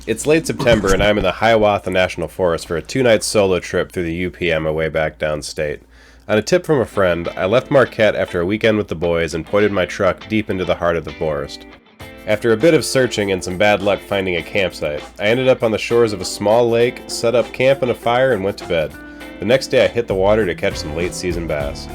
It's late September and I'm in the Hiawatha National Forest for a 2-night solo trip through the UP on my way back downstate. On a tip from a friend, I left Marquette after a weekend with the boys and pointed my truck deep into the heart of the forest. After a bit of searching and some bad luck finding a campsite, I ended up on the shores of a small lake, set up camp and a fire, and went to bed. The next day I hit the water to catch some late season bass.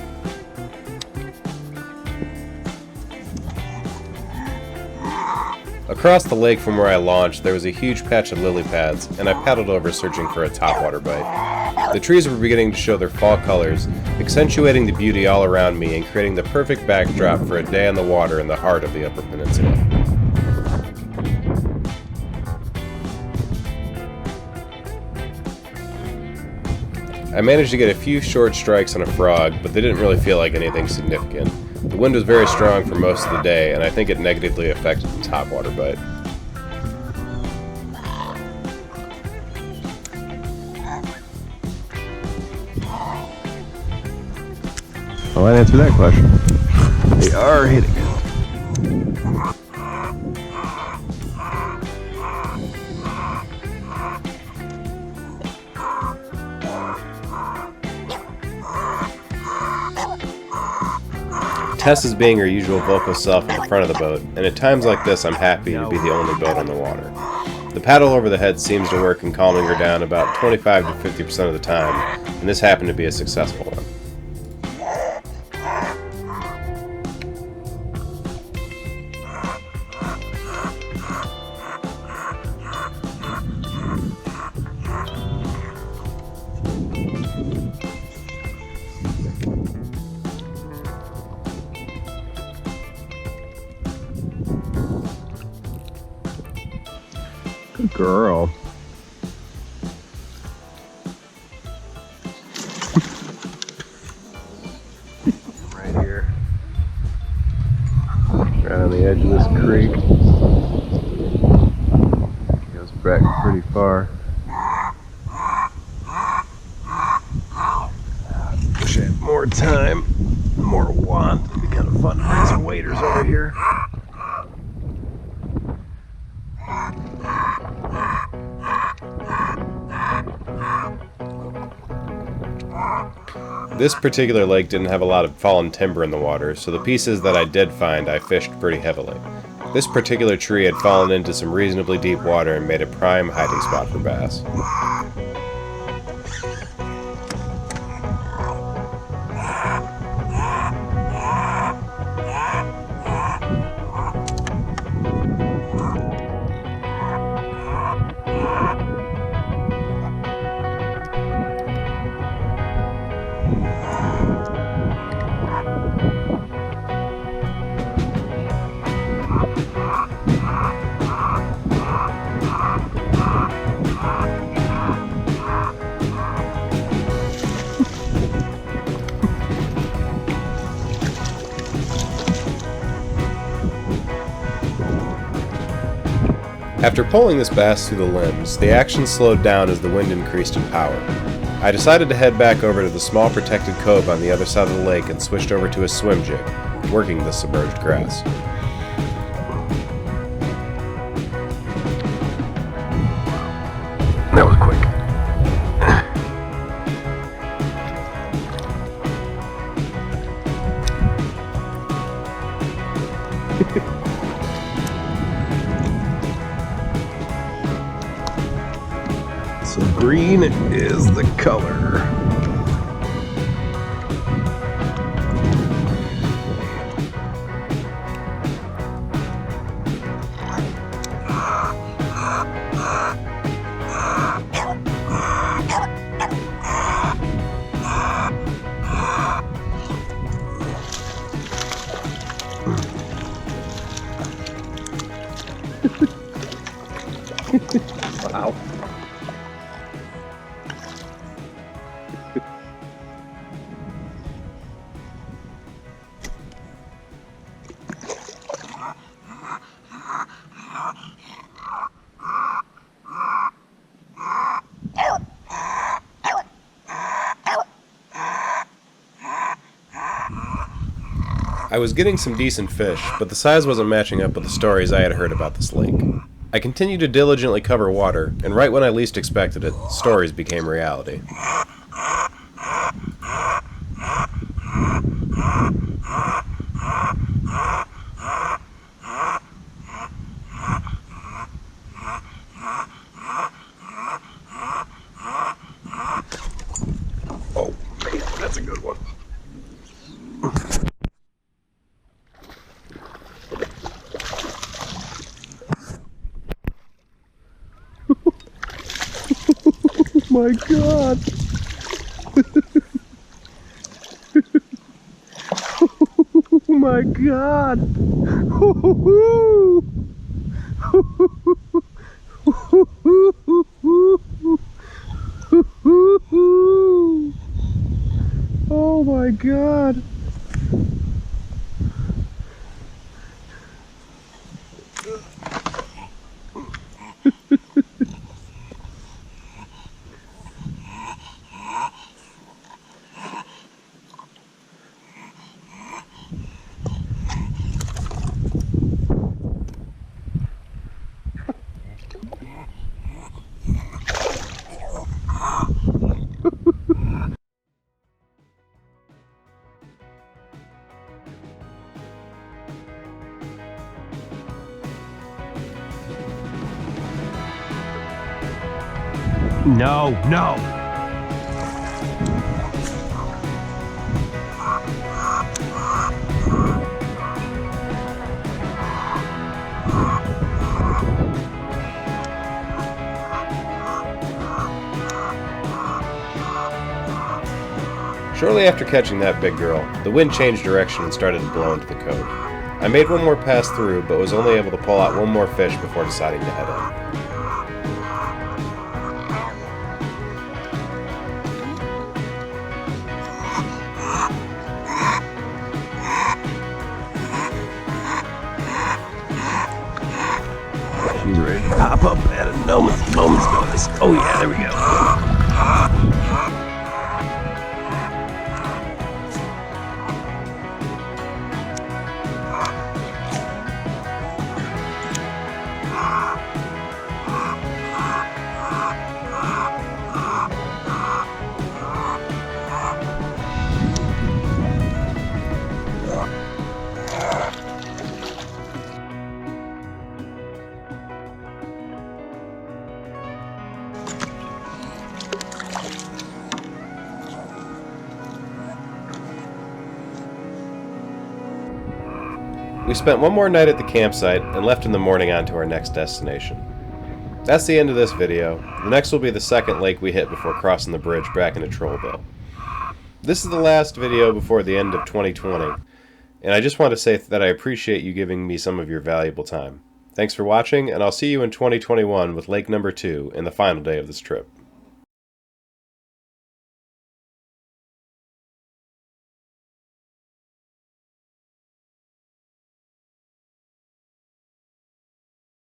Across the lake from where I launched, there was a huge patch of lily pads, and I paddled over searching for a topwater bite. The trees were beginning to show their fall colors, accentuating the beauty all around me and creating the perfect backdrop for a day on the water in the heart of the Upper Peninsula. I managed to get a few short strikes on a frog, but they didn't really feel like anything significant. The wind was very strong for most of the day, and I think it negatively affected the topwater bite. Well, that answered that question. They are hitting it. Tess is being her usual vocal self at the front of the boat, and at times like this I'm happy to be the only boat on the water. The paddle over the head seems to work in calming her down about 25 to 50% of the time, and this happened to be a successful one. Good girl. Right here. Right on the edge of this creek. Goes back pretty far. Wish I had more time, more wand. It'd be kind of fun to bring some waders over here. This particular lake didn't have a lot of fallen timber in the water, so the pieces that I did find I fished pretty heavily. This particular tree had fallen into some reasonably deep water and made a prime hiding spot for bass. After pulling this bass through the limbs, the action slowed down as the wind increased in power. I decided to head back over to the small protected cove on the other side of the lake and switched over to a swim jig, working the submerged grass. That was quick. So green is the color. Wow. I was getting some decent fish, but the size wasn't matching up with the stories I had heard about this lake. I continued to diligently cover water, and right when I least expected it, stories became reality. Oh, man, that's a good one. My God. Oh my God. Oh my God. No, no. Shortly after catching that big girl, the wind changed direction and started to blow into the cove. I made one more pass through, but was only able to pull out one more fish before deciding to head in. She's ready to pop up at a moment's notice. Oh yeah, there we go. We spent one more night at the campsite and left in the morning on to our next destination. That's the end of this video. The next will be the second lake we hit before crossing the bridge back into Trollville. This is the last video before the end of 2020, and I just want to say that I appreciate you giving me some of your valuable time. Thanks for watching, and I'll see you in 2021 with lake number 2 and the final day of this trip.